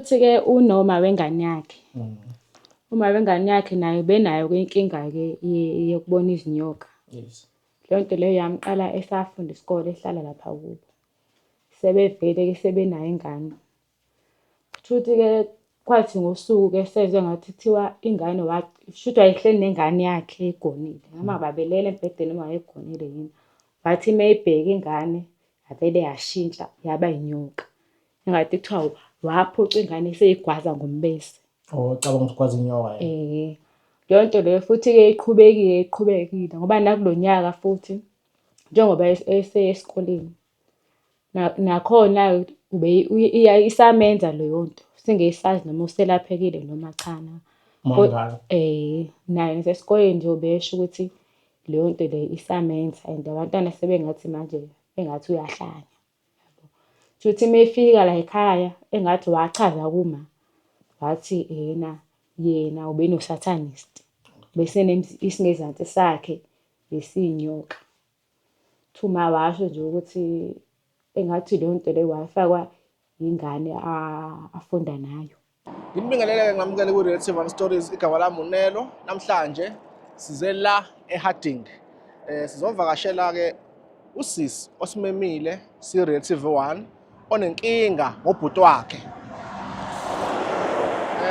Futhi-ke unoma wengane yakhe. Uma wengane yakhe naye benayo-ke inkinga-ke yokubona izinyoka. Yes. Leyo nto leyo yamqala esafunda isikole ehlala lapha kubo. Sebevele-ke sebenayo ingane. Kushuthi-ke kwathi ngosuku-ke sezwe ngathi kuthiwa ingane kushuthi wayehleli nengane yakhe egonile. Noma babelele embhedeni noma wayegonile yini. Wathi uma eyibheka ingane yavele yashintsha yaba inyoka. Engathi kuthiwa waphuca ingane eseyigwaza ngombese. Oh, cabanga ukuthi kwazi inyoka. Leyo nto leyo futhi-ke iqhubekile ngoba nakulo nyaka futhi njengoba esesikoleni nakhona isamenza leyo nto singesazi noma uselaphekile noma cha na. Naye nasesikoleni nje ubesho ukuthi leyo nto le isamenza and abantwana sebengathi manje engathi uyahlanya. Kushuthi uma efika la ekhaya engathi wachaza kuma wathi yena ubeno-Satanist. Bese isingezansi sakhe besiyinyoka. Uma washo nje ukuthi engathi leyo nto leyo wayifakwa ingane afunda nayo. Ngibingelele-ke ngamukele ku-Relative One Stories. Igama lami uNelo. Namhlanje size la eHarding. Sizovakashela-ke usisi osimemile si-Relative One onenkinga ngobhuti wakhe.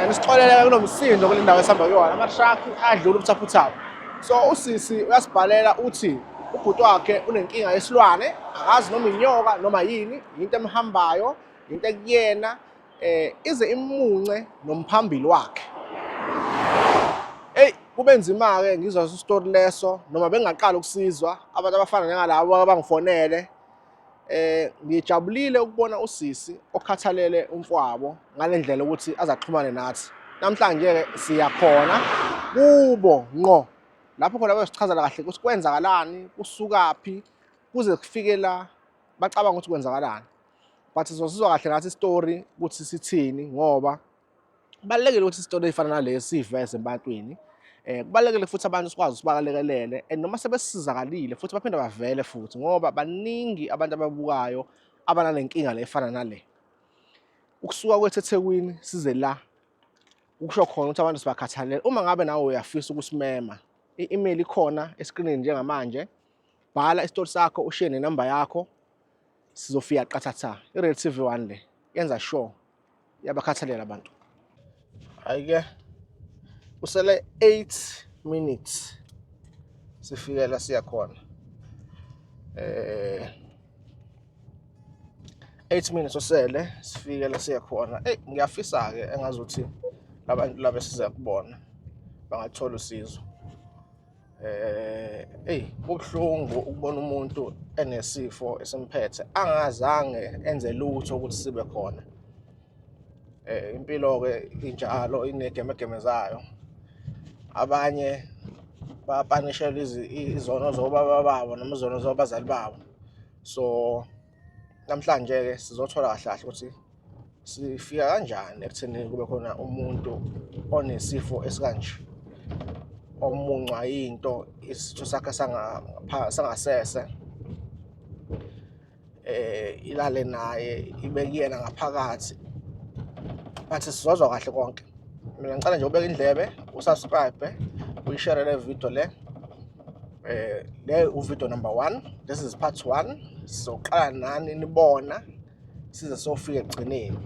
Nisixolele kunomsindo kule ndawo esihamba kuyona. Ama-truck adlula ubuthaphuthaphu. So usisi uyasibhalela uthi ubhuti wakhe unenkinga yesilwane, akazi noma inyoka noma yini, into emhambayo, into ekuyena, ize imunce nomphambili wakhe. Kube nzima-ke ngizwa isitori leso noma bengaqala ukusizwa abantu abafana njengalabo abangifonele. Ngijabulile ukubona usisi okhathalele umfowabo ngale ndlela ukuthi azaxhumane nathi. Namhlanje-ke siyakhona kubo ngqo lapho khona bezosichazela kahle ukuthi kwenzakalani, kusukaphi, kuze kufike la bacabanga ukuthi kwenzakalani. But sizosizwa kahle ngathi isitori ukuthi sithini ngoba kubalulekile ukuthi isitori efana nalezi siyiveze ebantwini. Kubalulekile futhi abantu sikwazi usibalekelele and noma sebesizakalile futhi baphinde bavele futhi ngoba baningi abantu ababukayo abananenkinga le efana nale. Ukusuka kwethu eThekwini size la ukusho khona ukuthi abantu sibakhathalele. Uma ngabe nawe uyafisa ukusimema, i-email ikhona eskrinini njengamanje. Bhala isitori sakho, ushare nenamba yakho. Sizofika qathatha. I-Relative One le yenza sure yabakhathalela abantu. Hayi-ke usele 8 minutes sifike la siya khona. 8 minutes usele sifike la siya khona. Ngiyafisa-ke engazuthi labantu laba siza kubona bangathola usizo. Kubuhlungu ukubona umuntu enesifo esimphethe angazange enze lutho ukuthi sibe khona. Impilo-ke injalo inegemegeme zayo. Abanye bapanishela izono zobaba babo noma izono zobazali babo. So namhlanje-ke sizothola kahle kahle ukuthi sifika kanjani ekutheni kube khona umuntu onesifo esikanje, omuncwa into isitho sakhe sangasese, ilale naye ibe kuyena ngaphakathi. Bathi sizozwa kahle konke. Mina ngicela nje ubeke indlebe, usubscribe, uyishare le video le. Le uvideo number 1. This is part 1. Sizoqala nani nibona size siyofika ekugcineni.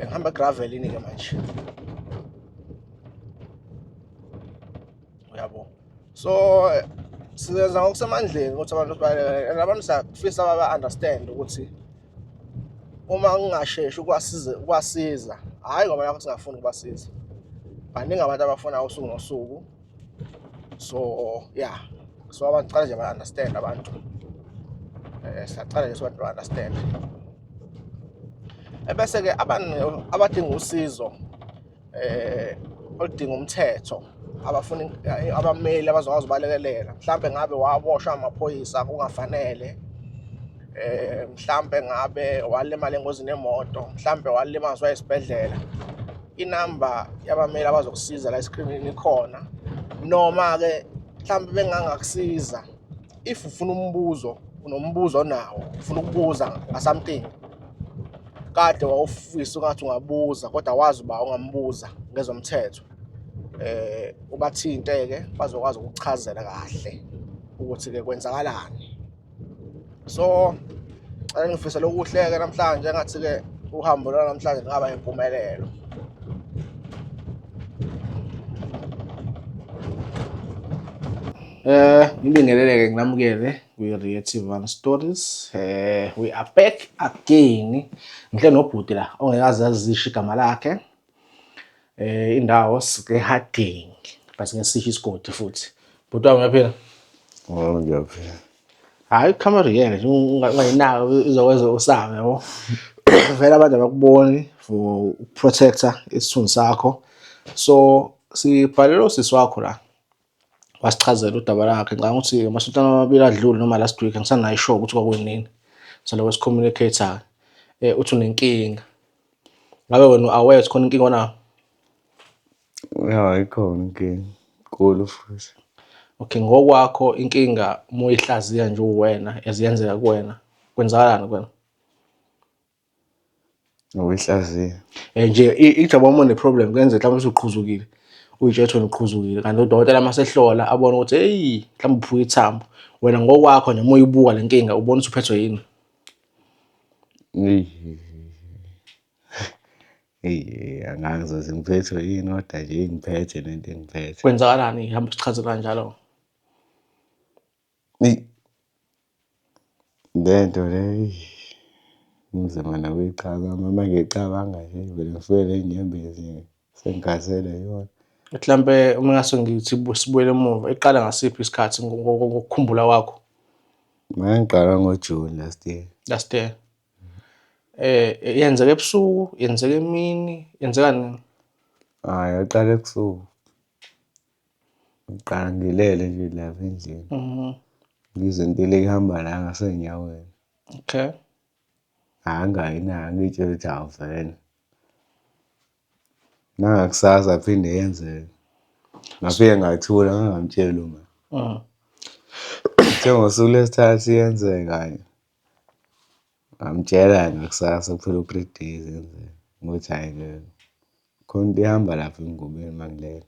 Ngihamba gravelini-ke manje. Uyabo. So sizenza ngokusemandleni ukuthi abantu sibalekele. Abantu siyafisa baba-understand ukuthi uma ungasheshi ukwasiza, hhayi ngoba lapho singafuni ukubasiza. Baningi abantu abafuna usuku nosuku. So yeah, so abantu cala nje ba-understand abantu. Siyacala nje abantu ba-understand. Bese-ke abadinga usizo oludinga umthetho, abafuna abameli abazokwazi ukubalekelela. Mhlambe ngabe waboshwa amaphoyisa kungafanele. Mhlambe ngabe walimala engozini yemoto, mhlambe walimazwa esibhedlela. Inamba yabameli abazokusiza la eskrinini ikhona. Noma-ke mhlambe bengangakusiza if ufuna umbuzo unombuzo nawo ufuna ukubuza something kade wawufisa ungathi ungabuza kodwa wazi uba ungambuza ngezomthetho, ubathinte-ke bazokwazi ukukuchazela kahle ukuthi-ke kwenzakalani. So ngifisela okuhle-ke namhlanje engathi-ke uhambo lwanamhlanje lungaba impumelelo. Ngibingelele-ke nginamukele kwi-Creative One Stories. We are back again. Ngihle nobhuti la ongekaze azisho igama lakhe. Indawo sike-Harding but ngesisho isigodi futhi. Bhuti wami uyaphila? Ngiyaphila. Hhayi ukhamera-ke nje ungayinaki izokwenza usame yabo. Vele abantu abakuboni for ukuprotector isithunzi sakho. So sibhalele usisi wakho la. Wasichazela udaba lakhe ngicabanga ukuthi amasonto amabili adlule noma last week angisanayo ishow ukuthi kwakunini. So lo communicator uthi unenkinga. Ngabe wena aware ukuthi khona inkinga onayo? Ya, ikhona inkinga nkulu futhi. Okay, ngokwakho inkinga uma uyihlaziya nje uwena eziyenzeka kuwena kwenzakalani kuwena? Ukuyihlaziya. Nje ijaba uma une-problem kuyenzeka mhlawumbe usuqhuzukile uyitshela uqhuzukile kanti udokotela masehlola abone ukuthi hey mhlawumbe uphuka ithambo wena ngokwakho nje uma uyibuka le nkinga ubona ukuthi uphethwe yini? Angazi ngiphethwe yini kodwa nje ngiphethe lento engiphethe. Kwenzakalani? Hamba usichazela kanjalo. Lento le ngizama nokuyichaza uma ngicabanga nje vele ngifike inyembezi sengigasele yona. Mhlambe uma ngase ngithi sibuyele emuva iqala ngasiphi isikhathi ngokukhumbula kwakho? Ngiqala ngoJune last year. Yenzeka ebusuku, yenzeka emini, yenzeka nini? Yaqala ebusuku. Ngiqala ngilele nje lapha endlini. Ngizintile ihamba la ngasenyaweni. Okay. Angayinaki ngitshela ukuthi hawu vele. Nangakusasa phinde yenzeke. Ngafike ngathula ngangamtsheli uma. Ngosuku lesithathu yenzeka. Ngamtshela ngakusasa kuphela u-3 days yenzeka. Ngokuthi hhayi-ke khona into ihamba lapha engubeni mangilele.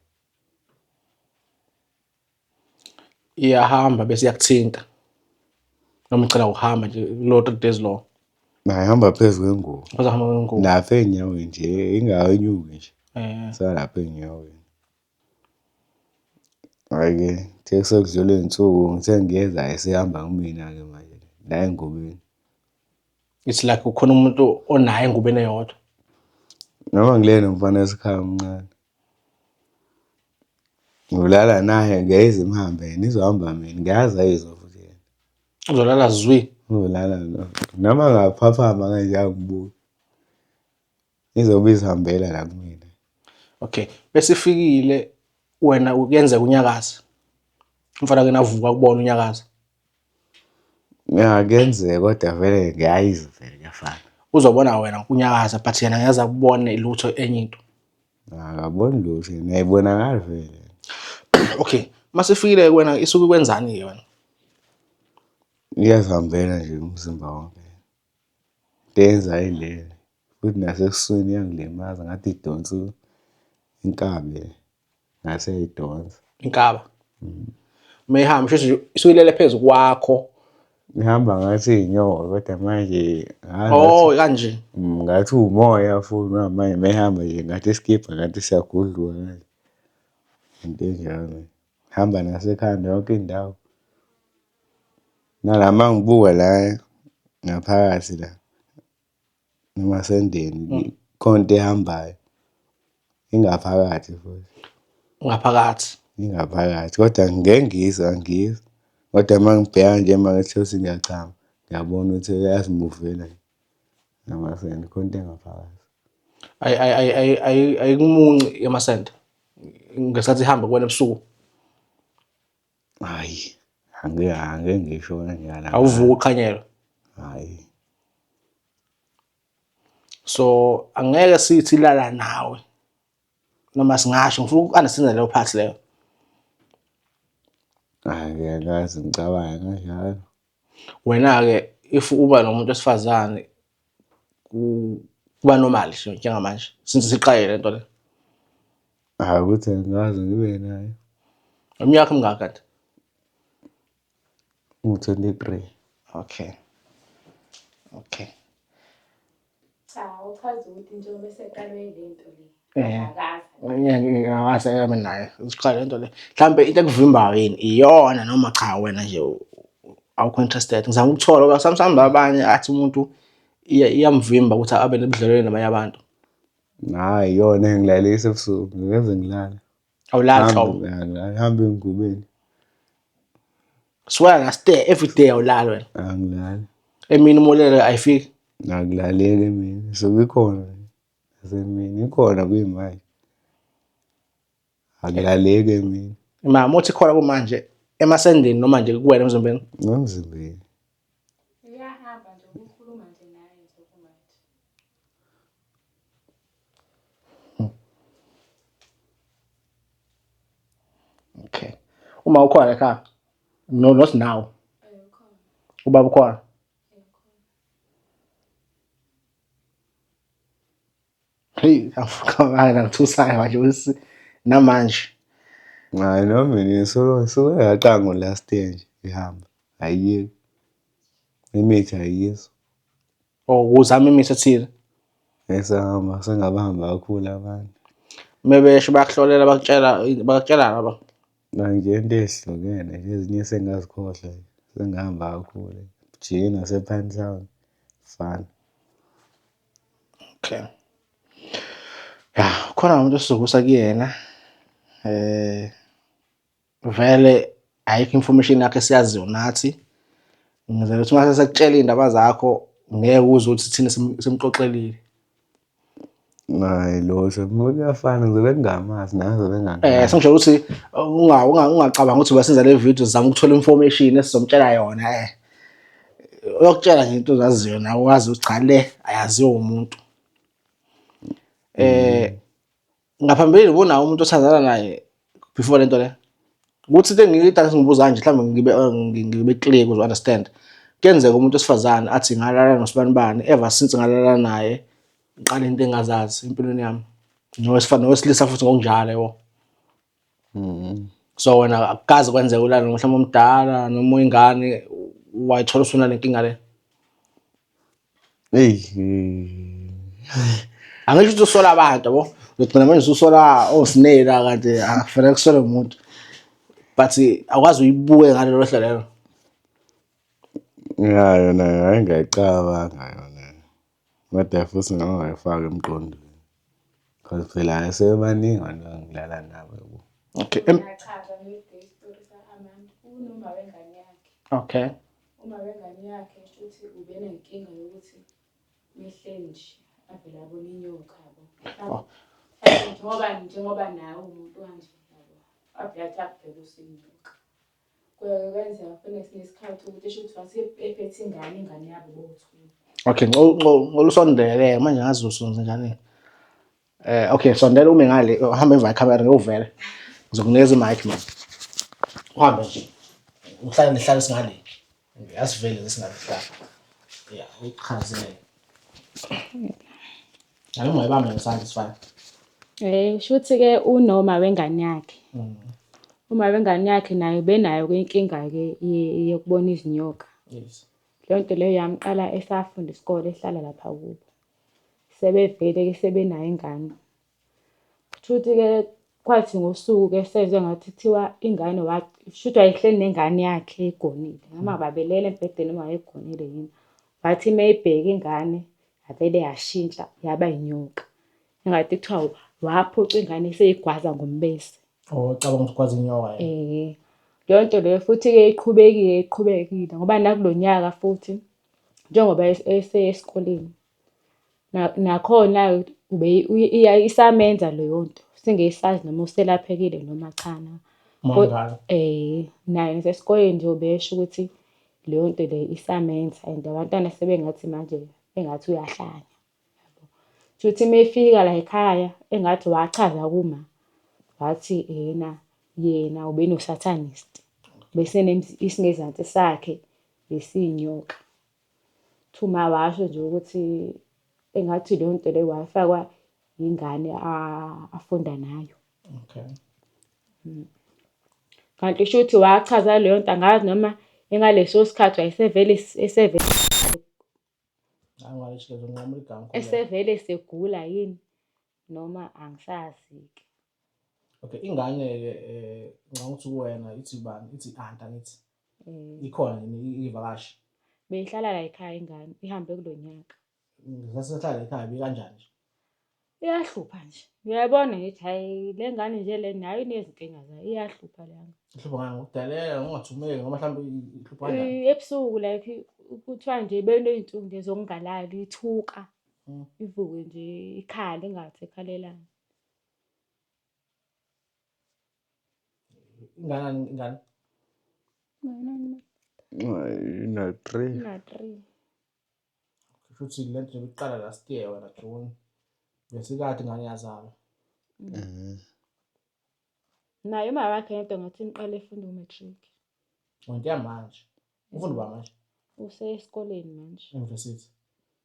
Iyahamba bese iyakuthinta. Noma icela ukuhamba nje lo 3 days lo. Ihamba phezu kwengubo. Uzahamba ngengubo. Lapha enyaweni nje ingakanyuki nje. Salapha enyaweni. Hhayi-ke kuthe sekudlule iy'nsuku ngithe ngiyeza esehamba kumina-ke manje la engubeni. It's like ukhona umuntu onayo engubeni eyodwa. Noma ngilele nomfana wesikhawu omncane. Ngilala naye ngiyeza imhambe nizohamba mina ngiyazi ayizwa futhi yena. Uzolala zwi. Uzolala noma ngaphaphama kanje angibuki. Izobe izihambela la kumina. Okay, bese ifikile wena kuyenzeka unyakaza. Umfana ke navuka kubona unyakaza. Ya kuyenzeka kodwa vele ngiyayizwa vele kuyafana. Uzobona wena unyakaza but yena ngeze akubone lutho enye into. Akaboni lutho nayibonakala vele. Okay, mase ifikile wena isuke kwenzani ke wena? Iyazihambela nje umzimba wonke. Denza ile futhi nasesiswini iyangilimaza ngathi idonsa inkabi ngase idonsa. Inkaba. Mayihamba sheshe isuyilele phezulu kwakho. Ihamba ngathi inyoka kodwa manje Kanje. ngathi umoya futhi manje mayihamba nje ngathi iskipha ngathi siyagudluka kanje. Into enjalo. Hamba nasekhanda yonke indawo. Nalama ngibuka la ngaphakathi la. Noma sendeni khona into ehambayo. Ingaphakathi futhi. Ngaphakathi. Ingaphakathi kodwa ngengizwa angizwa. Kodwa mangibheka nje mangithi uthi ngiyachama ngiyabona ukuthi uyazimuvela nje. Namasende khona into engaphakathi. Ayikumunci emasende. Ngesikhathi ihamba kuwena ebusuku. Hayi. Angeke ngisho kanjalo. Awuvuki uqhanyelwe. Hayi. So angeke sithi lala nawe. Noma singasho ngifuna uku-understand leyo part leyo. Ngiyakazi ngicabanga kanjalo. Wena-ke if uba nomuntu wesifazane kuba normal nje njengamanje since siqale le nto le. Hhayi ukuthi angikaze ngibe naye. Iminyaka emingaki kanti? Ngu-23. Okay. Cha, uchaza ukuthi njengoba eseqalwe le nto le. Ngingase ame naye siqale le nto le. Mhlampe into ekuvimbayo yini iyona noma cha wena nje awukho interested. Ngizama ukuthola ngoba sometimes abanye athi umuntu iyamvimba ukuthi abe nebudlelwane nabanye abantu. Hhayi yona engilalisa ebusuku ngingeze ngilale. Awulali hlobo. Ngihambe engubeni. Swear stay every day awulali wena. Angilali. Emini umolelo ayifiki. Akulaleki emini. Sekukhona nasemini ikhona kuyimanje. Akulaleki emini. Mama uthi khona kumanje emasendeni noma nje kuwena emzimbeni. Nomzimbeni. Iyahamba nje ukukhuluma nje naye nje kumanje. Okay. Uma ukhona ekhaya. No, not now. Khona. Ubaba ukhona. Hey, ngithusayo manje ukuthi namanje. Hhayi noma suke yaqanga last year nje ihamba. Ayiyeki. Imithi ayizwa. Uzama imithi ethile. Esahamba sengabahamba kakhulu abantu. Mebesho bakuhlolela bakutshela laba. Manje into ezihlukene nje ezinye sengazikhohlwa sengihamba kakhulu. Jina nasePine Town fana. Okay. Ya, khona umuntu esizokusa kuyena. Vele ayikho information yakhe siyaziyo nathi. Ngizela ukuthi mase sekutshela indaba zakho ngeke uzwe ukuthi thina simxoxelile. Hayi lo kuyafana ngizobe ngingamazi nawe uzobe ngingamazi. Sengisho ukuthi ungacabanga ukuthi basenza le video sizama ukuthola information esizomtshela yona uyokutshela nje into ozaziyo nawe wazi ukuthi cha le ayaziwa umuntu. Ngaphambili ubonayo umuntu othandana naye before lento le. Ukuthi into engiyidala singibuza nje mhlawumbe ngibe clear ukuze understand. Kuyenzeka umuntu wesifazane athi ngalala nosibani ever since ngalala naye ngiqale into engazazi empilweni yami. Nowesilisa futhi ngokunjalo yebo. So wena akukaze kwenzeka ulala mhlawumbe omdala noma uyingane wayithola usuna lenkinga le. Angisho ukuthi usola abantu yabo. Ngicina manje usola osinela kanti akufanele kusole umuntu. But akwazi uyibuke ngalo lo hlelo. Ya yona ngayicabanga yona. Kodwa futhi ngingayifaka emqondweni. Because phela asebaningi abantu engilala nabo yabo. Okay. Ngiyachaza nge-story sa-Amanda. Unoma wengane yakhe. Okay. Uma wengane yakhe futhi ube nenkinga yokuthi mehleli nje avele abona inyoka yabo. Njengoba nawe umuntu kanje yabo. Avele athi akubheka usinyoka. Kwenzeka kufanele esinye isikhathi ukuthi esho ukuthi wase ephethe ingane yabo bothula. Okay, ngolusondele manje ngazi usonze njani. Okay, sondela ume ngale uhamba emva camera ngiyovela. Ngizokunikeza i-mic man. Uhambe nje. Nihlale singale. Asivele lesingalihlala. Yeah, uyichazele. Ake ungayibambe ngesandla sifana. Shuthi-ke unoma wengane yakhe. Uma wengane yakhe naye benayo inkinga-ke yokubona izinyoka. Yes. Leyo nto leyo yamqala esafunda isikole ehlala lapha kubo. Sebevele-ke sebenayo ingane. Futhi-ke kwathi ngosuku-ke sezwe ngathi kuthiwa ingane shuthi wayehleli nengane yakhe egonile. Noma babelele embhedeni noma wayegonile yini. Wathi meyibheka ingane avele yashintsha yaba inyoka. Engathi kuthiwa waphuca ingane eseyigwaza ngombese. Cabanga ukuthi kwazi inyoka. Leyo nto leyo futhi-ke iqhubekile ngoba nakulo nyaka futhi njengoba esikoleni nakhona isamenza leyo nto singesazi noma uselaphekile noma cha na. Naye nasesikoleni nje ubesho ukuthi leyo nto le isamenza and abantwana sebengathi manje engathi uyahlanya. Futhi mefika la ekhaya engathi wachaza kuma wathi yena ubenosatanist bese isingezansi sakhe besiy'nyoka. Uma washo nje ukuthi engathi leyo nto leyo wayifakwa ingane afunda nayo. Okay. Kanti shuthi wachaza leyo nto angazi noma engaleso sikhathi wayesevele Angalishikezwe nginqamula igama esevele segula yini noma angisazi-ke. Okay, ingane-ke ngingakuthi kuwena ithi bani? Ithi anti angithi. Ikhona yini ivakashi? Beyihlala la ekhaya ingane ihambe kulo nyaka. Sasehlala ekhaya kanjani nje? Iyahlupha nje. Uyabona ngithi hhayi le ngane nje le nayo inezinkinga zayo iyahlupha le ngane. Ihlupha ngani? Ngokudelela ngokungathumeki noma mhlawumbe ihlupha kanjani? Ebusuku like kuthiwa nje beney'nsuku nje zokungalali ithuka. Ivuke nje ikhale ingathi ekhalelani. Ingane. Ina-3. Ina-3. Kusho ukuthi le nto nje iqala last year wena June. Bese kade ingane yazalwa. Naye uma wakhe yedwa ngathi niqale efunda u-matric. Into yamanje. Ufunda uba manje? Usesikoleni manje. University.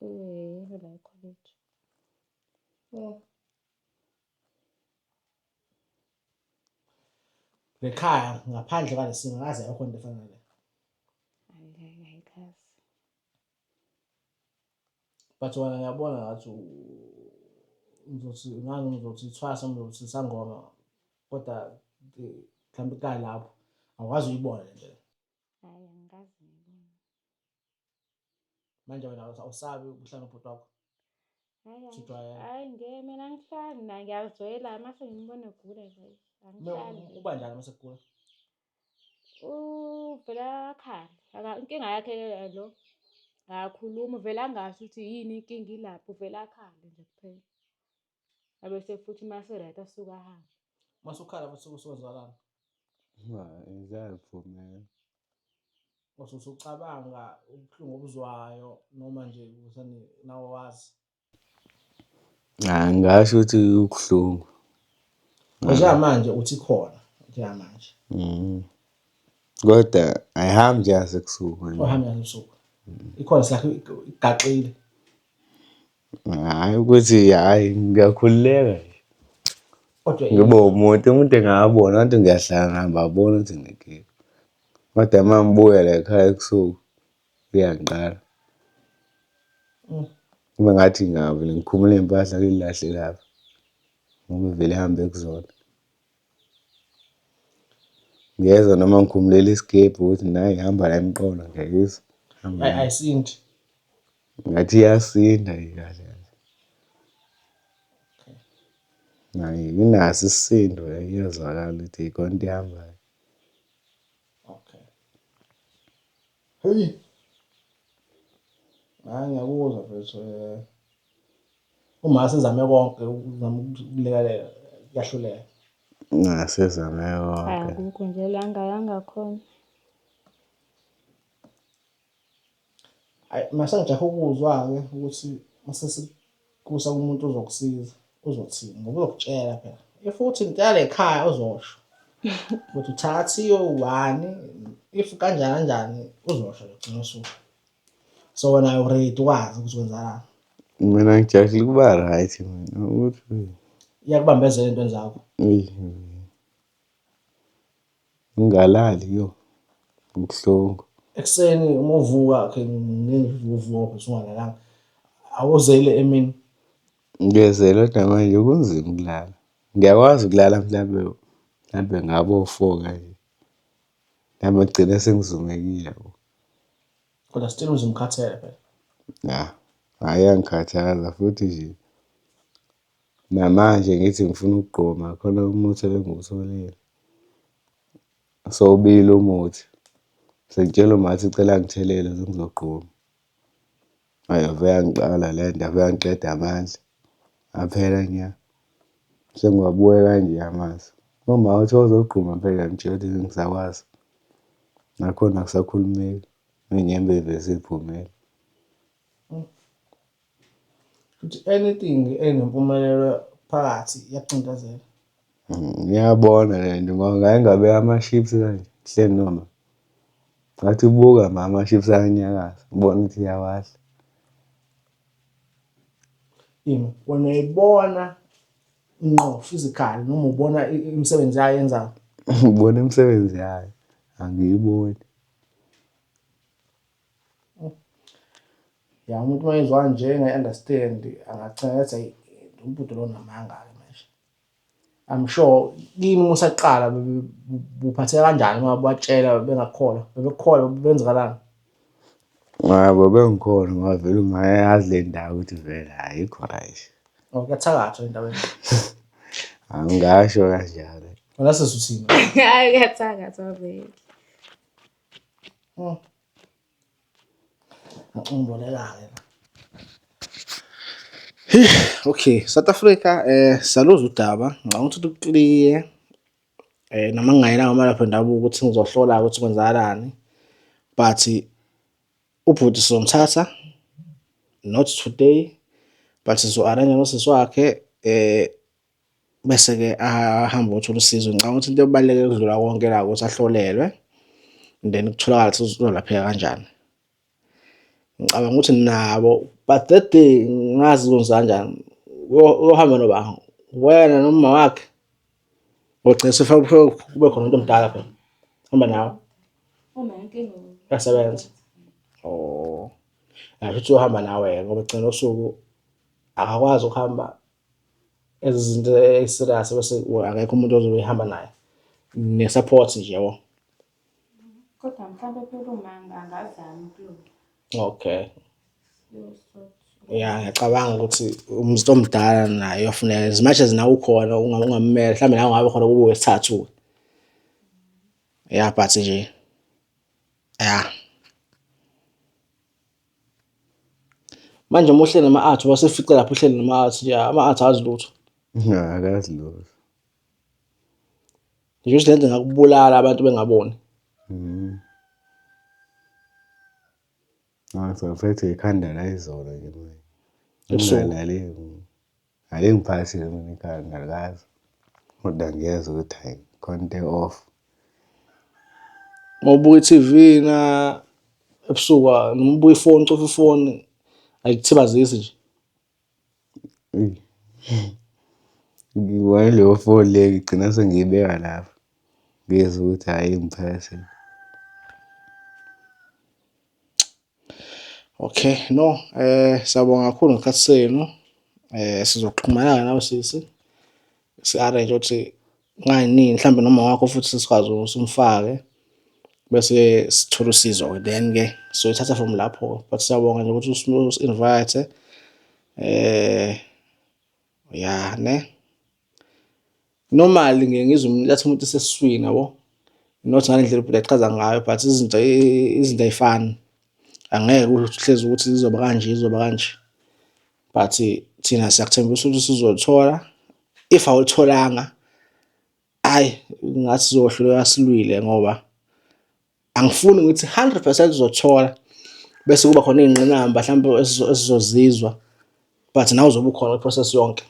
La e-college. Lekhaya ngaphandle kwale simo ngaze akho into efana nale. Ayikazi. But wena ngiyabona ngathi ngizothi ithwasa ngizothi sangoma kodwa mhlawumbe ka lapho awukwazi uyibona le ndlela. Hhayi angikaze ngiyibone. Manje wena awusabi ukuhlala nobhuti wakho? Hhayi mina angihlali naye ngiyazwela mase ngimbona egula nje angihlali. Uba njani mase kugula? Uvela akhale. Inkinga yakhe lo akakhulumi uvele angasho ukuthi yini inkinga ilapho uvele akhale nje kuphela. Abese futhi mase-right asuke ahambe. Mase ukhala futhi usukwenzakalani? Ngizayivumela. Usucabanga ubuhlungu obuzwayo noma nje usani nawe wazi? Ngingasho ukuthi kubuhlungu. Njengamanje uthi khona njengamanje. Kodwa ayihambi nje yasebusuku. Ohamba ebusuku. Ikhona sakhe igaxile. Hhayi ukuthi hhayi ngiyakhululeka nje. Kodwa Ngibe umuntu engabona ngathi ngiyahlala ngihamba abona ukuthi nginenkinga. Kodwa uma ngibuya la ekhaya ebusuku kuyangiqala. Kube ngathi ngiyavele ngikhumule iy'mpahla ngilahle lapha ngoba ivele ihambe kuzona. Ngiyezwa noma ngikhumulela isikebhe ukuthi nayi ihamba la emqolo ngiyayizwa. Ayisindi. Ngathi iyasinda kahle. Nayo inaso isisindo iyazwakala ukuthi ikhona into ehambayo. Okay. Hey. Ngiyakuzwa mfethu uma sizame konke uzama ukulekelela kuyahluleka. Sezame konke. Akukho nje la angakhona. Hayi mase ngijahe ukuzwa-ke ukuthi mase sikusa kumuntu ozokusiza uzothini ngoba uzokutshela phela. Futhi ngitshela ekhaya uzosho. Ukuthi uthathiwe ubani if kanjani uzosho ugcina usuku. So wena already wazi ukuthi kwenzakalani. Mina ngijahile ukuba right mina ukuthi Iyakubambezela into zakho. Ngingalali ubuhlungu. Ekuseni uma uvuka uvuka usungalalanga awuzele emini. Ngiyazela kodwa manje kunzima ukulala. Ngiyakwazi ukulala mhlambe ngabo-4 kanje. Mhlambe ngigcine sengizumekile. Kodwa still uzimkhathele phela. Hhayi iyangikhathaza futhi nje namanje ngithi ngifuna ukugquma khona umuthi ebengiwutholile. Sowubile umuthi. Sengitshela umathi cela ngithelele ngizogquma. Hhayi ave yangiqala le nto ave yangiqeda amandla. Aphela nya. Sengiwabuya kanje amazi. Uma uthi uzogquma phela ngitshela ukuthi ngisakwazi. Nakhona akusakhulumeki. Iy'nyembezi seziphumele. Futhi anything enempumelelo phakathi iyakucindezela. Ngiyabona le nto ngoba ngake ngabeka ama-chips kanje kuhleni noma. Ngathi ubuka mama chips anyakaza ubona ukuthi iyawadla. Yini wena uyayibona ngqo physical noma ubona imisebenzi yayo yenzayo? Ubona imisebenzi yayo angiyiboni. Ya umuntu mayezwa nje engayi-understand angagcina ethi umuntu lo namanga-ke manje. I'm sure kini uma usaqala buphatheka kanjani uma batshela bengakukholwa? Bebekukholwa benzakalani? Yabo bengikhona ngoba vele ungayazi le ndawo ukuthi vele ayikho right. Kuyathakathwa endaweni. Angisho kanjalo. Wena sisuthini? Hhayi kuyathakathwa vele. Ngimboleka-ke. Okay, South Africa saluzwa udaba ngicabanga ukuthi lu-clear noma ngingayelanga amalapha endabuko ukuthi ngizohlola ukuthi kwenzakalani but ubhuti sizomthatha not today but sizo-arrange nosisi wakhe bese-ke ahambe ayothola usizo. Ngicabanga ukuthi into ebaluleke ukudlula konke la ukuthi ahlolelwe and then kutholakala ukuthi uzolapheka kanjani. Ngicabanga ukuthi nabo but that day ngazi kwenza kanjani uyohamba noba wena noma wakhe ogcina sefuna kube khona umuntu omdala phela hamba nawe Uma inkinga yasebenza. Oh, futhi uyohamba nawe ngoba egcina usuku akakwazi ukuhamba ezinto eziserious bese akekho umuntu ozobe ehamba naye ne-support nje yabo. kodwa mhlawumbe phela uma angazama ukulunga. Okay. Ya ngiyacabanga ukuthi umuntu omdala naye uyofuneka as much as nawe ukhona ungamele mhlawumbe nawe ungabe khona kube wesithathu. Ya but nje ya manje uma uhleli nama-art wasefice lapho uhleli nama-art nje ama-art awazi lutho. Akazi lutho. Nje ukuthi le nto ingakubulala abantu bengaboni. Ngiphethe ikhanda la izolo nje manje. Ebusuku. Alingiphathile mina ikhanda alikazi. Kodwa ngiyeza ukuthi hayi khona into off. Uma ubuka i-TV na ebusuku noma ubuka ifoni ucofa ifoni ayikuthibazisi nje. Ngibona leyo phone le ngigcina sengiyibeka lapha. Ngiyeza ukuthi hayi ngiphethe. Okay, no, siyabonga kakhulu ngesikhathi senu. Sizoxhumana nawe sisi. Si-arrange ukuthi ngayinini mhlawumbe noma wakho futhi sikwazi usimfake bese sithola usizo then-ke sizoyithatha from lapho but siyabonga nje ukuthi usi-invite ya ne. Normally ngeke ngizwe ngilethe umuntu esesiswini yabo. Not ngale ndlela ubhuti achaza ngayo but izinto ayifani. Angeke uhlezi ukuthi izoba kanje izoba kanje. But thina siyakuthembisa ukuthi sizolithola. If awulitholanga hayi ngathi sizohluleka silwile ngoba angifuni ukuthi 100% uzothola bese kuba khona izingqinamba mhlawumbe esizozizwa but nawe uzobe ukhona iprocess yonke.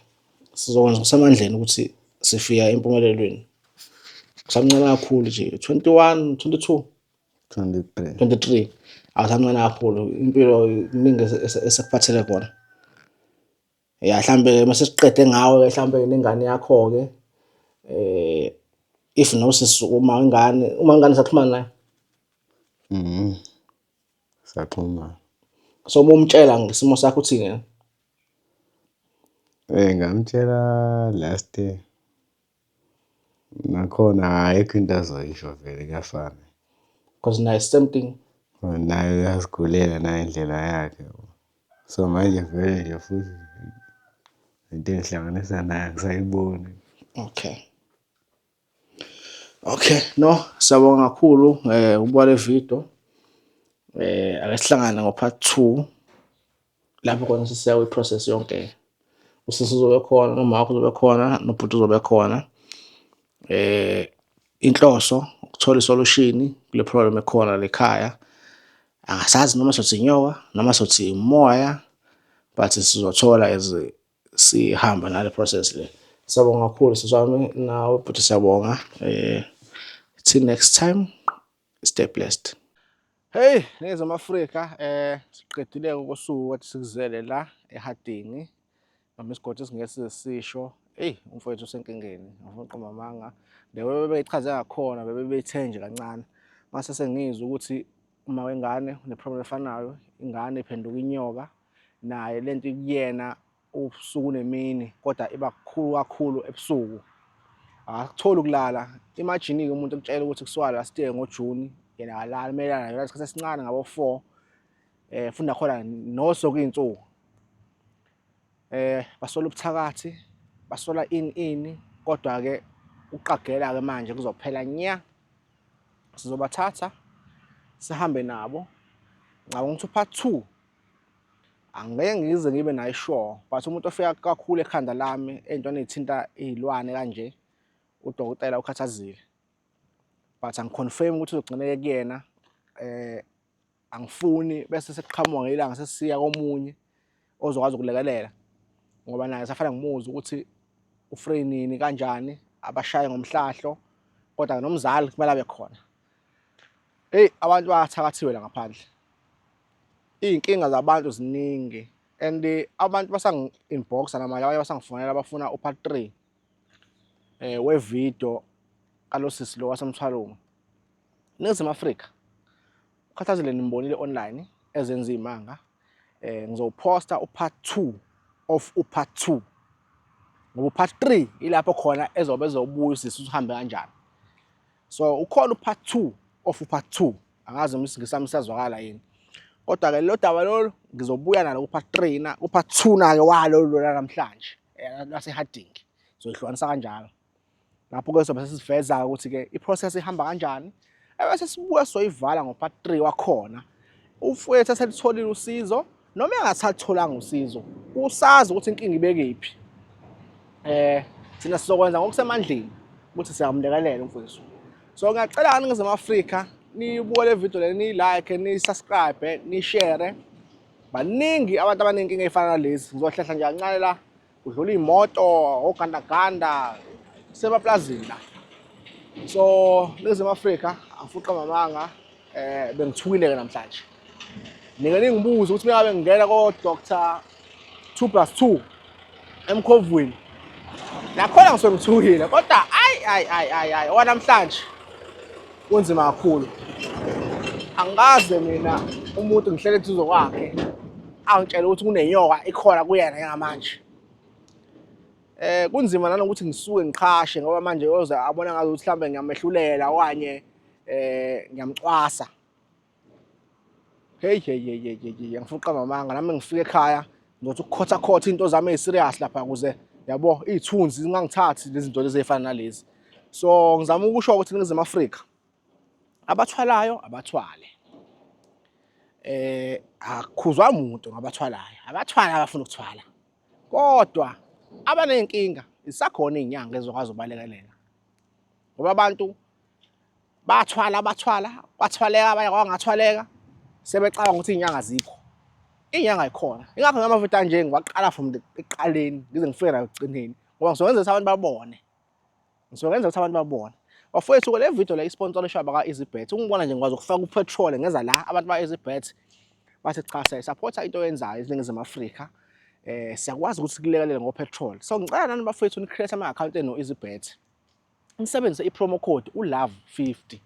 Sizokwenza kusemandleni ukuthi sifika empumelelweni. Kusamncane kakhulu nje 21, 22, 23. Awusamncane kakhulu impilo iningi esekuphathele kona. Ya mhlambe mase siqede ngawe mhlambe nengane yakho-ke if nosisi uma ingane saxhumana naye. Saxhumana. So uma umtshela ngesimo sakho uthini? Ngamtshela last year. Nakhona ayikho into azoyisho vele kuyafana. Because naye same thing. Naye uyazigulela naye indlela yakhe. So manje vele nje futhi into engihlanganisa naye angisayiboni. Okay, no, siyabonga kakhulu ukubuka le video. Ake sihlangane ngo-part 2 lapho khona sisiya kwi-process yonke. Usisi uzobe khona, noma wakho uzobe khona, nobhuti uzobe khona. Inhloso ukuthola isolution kule problem ekhona lekhaya. Angasazi noma sothi inyoka noma sothi umoya but sizothola as sihamba nale process le. Siyabonga kakhulu sizwami nawe futhi siyabonga. Till next time, stay blessed. Hey, Ningizimu Afrika, siqedile ukosuku ethi sikuzele la eHadingi noma isigodi esingeke size sisho. Eyi, umfowethu usenkingeni, ngifuna ukuqamba amanga. Le bebeyichaze ngakhona bebeyithe nje kancane. Mase sengizwa ukuthi uma wengane une-problem efanayo, ingane iphenduka inyoka, naye le nto kuyena ubusuku nemini, kodwa iba kukhulu kakhulu ebusuku. Akutholi ukulala. Imagine-ke umuntu ekutshela ukuthi kusuka la sitiye ngoJuni, yena akalali, kumele alale isikhathi esincane ngabo-4, futhi nakhona nosuku iy'nsuku. Basola ubuthakathi, basola ini, kodwa-ke ukuqagela-ke manje kuzophela nya. Sizobathatha sihambe nabo. Ngicabanga ukuthi u-part 2 angeke ngize ngibe nayo sure, but umuntu ofika kakhulu ekhanda lami ey'ntweni ey'thinta iy'lwane kanje, udokotela ukhathazile. But angiconfirm ukuthi uzogcineke kuyena. Angifuni bese sekuqhamuka ngelanga sesisiya komunye ozokwazi ukulekelela, ngoba naye safana ngimuzwa ukuthi ufree nini kanjani, abashaye ngomhlahlo, kodwa nomzali kumele abe khona. Eyi, abantu bathakathiwe la ngaphandle. Iy'nkinga zabantu ziningi and abantu basangi-inboxa namanje, abanye basangifonela bafuna u-part 3 wevidiyo kalo sisi lo wasemthwalweni. Ningizimu Afrika, uKhathazile nimbonile online ezenza iy'manga. Ngizophosta u-part 2 of u-part 2, ngoba u-part 3 ilapho khona ezobe ezobuya usisi uhambe kanjani. So ukhona u-part 2 of u-part 2, angazi umsingisi sami siyazwakala yini, kodwa-ke lelo daba lolo ngizobuya nalo ku-part 3 na u-part 2 na-ke walolo namhlanje laseHadingi, soyihlukanisa kanjalo. Lapho-ke sobe sesiveza ukuthi-ke i-process ihamba kanjani, ebese sibuya soyivala ngo-part 3 wakhona. Umfowethu eselitholile usizo noma engasalitholanga usizo, usazi ukuthi inkinga ibekephi. Thina sizokwenza ngokusemandleni ukuthi siyamlekelela umfowethu. So ngiyacela Ningizimu Afrika nibuke le video le, ni-like, ni-subscribe, ni-share. Baningi abantu abanenkinga ey'fana nalezi. Ngizohlehla nje kancane la, kudlula iy'moto, ogandaganda, semaplazini la. So Ningizimu Afrika, angifuni ukuqamba amanga, bengithukile-ke namhlanje. Nike ningibuze ukuthi ngabe ngingena ko-Dr. 2+2 eMkhovweni, nakhona ngisuke ngithukile, kodwa ayi wanamhlanje kunzima kakhulu. Angikaze mina umuntu ngihlele eduze kwakhe angitshela ukuthi kunenyoka ikhona kuyena njengamanje. Kunzima nanokuthi ngisuke ngiqhashe ngoba manje yoze abona ngazi ukuthi mhlawumbe ngiyamehlulela okanye ngiyamcwasa. Hey, angifuna ukuqamba amanga, nami ngifike ekhaya ngizothi ukukhotha into zami ey-serious lapha ukuze yabo iy'thunzi zingangithathi lezi zinto lezi ey'fana nalezi. So ngizama ukusho ukuthi Ningizimu Afrika, abathwalayo abathwale. Akukhuzwa muntu ngabathwalayo, abathwala abafuna ukuthwala, kodwa abaney'nkinga zisakhona iy'nyanga ezokwazi ukubalekelela, ngoba abantu bathwala kwathwaleka, abanye kwangathwaleka, sebecabanga ukuthi iy'nyanga azikho. Iy'nyanga ay'khona. Ingakho ngamavidiyo anje ngiwaqala from ekuqaleni ngize ngifike la ekugcineni, ngoba ngisuke ngenza ukuthi abantu babone. Bafowethu, le video le isponsorishwa baka-EasyBet. Ungibona nje ngikwazi ukufaka upetrol ngeza la, abantu ba-EasyBet bathi cha siyayisaphotha into oyenzayo eNingizimu Afrika. Siyakwazi ukuthi sikulekelele ngopetrol. So ngicela nani bafowethu ni-create ama-account no-EasyBet, nisebenzise i-promo code uLOVE50.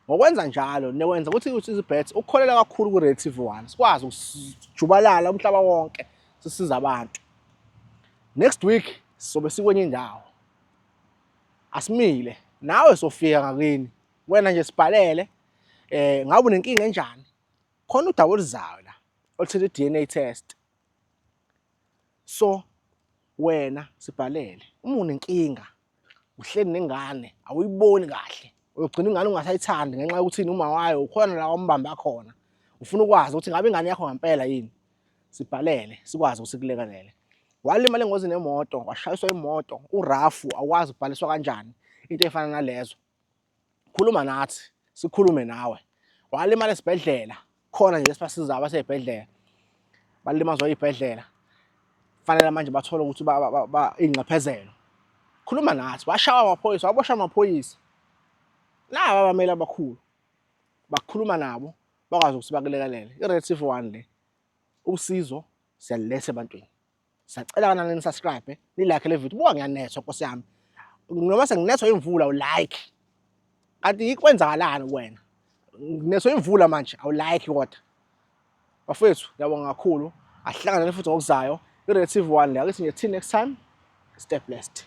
Ngokwenza njalo nikwenza ukuthi u-EasyBet ukukholela kakhulu ku-Relative One, sikwazi ukujubalala umhlaba wonke sisiza abantu. Next week sizobe sikwenye indawo, asimile nawe sofika ngakini, wena nje sibhalele ngabe unenkinga enjani, khona udaba oluzayo la oluthethe i-DNA test. So wena sibhalele uma unenkinga, uhleli nengane awuyiboni kahle, uyogcina ingane ungasayithandi ngenxa yokuthi uma wayo ukhona la ombamba khona, ufuna ukwazi ukuthi ngabe ingane yakho ngempela yini, sibhalele sikwazi ukuthi sikulekelele. Walimala engozini yemoto, washayiswa imoto, urafu awazi ukubhaliswa kanjani, into ey'fana nalezo, khuluma nathi sikhulume nawe. Walimala esibhedlela, khona nje esibasizayo basey'bhedlela, balimazwa ey'bhedlela, kufanele manje bathole ukuthi iy'nxephezelo. Khuluma nathi. Washawa amaphoyisa, waboshwa amaphoyisa, laba abameli abakhulu, bakhuluma nabo bakwazi ukuthi bakulekelele. I-Relative One le usizo siyaliletha ebantwini. Siyacela kanani nisubscribe, nilike le video. Buka ngiyanethwa Nkosi yami. Noma senginethwa imvula ulike. Kanti ikwenzakalani kuwena? Nginethwa imvula manje awulike kodwa. Bafethu, ngiyabonga kakhulu. Asihlangane futhi ngokuzayo. I-Relative One le. Akithi nje till next time. Stay blessed.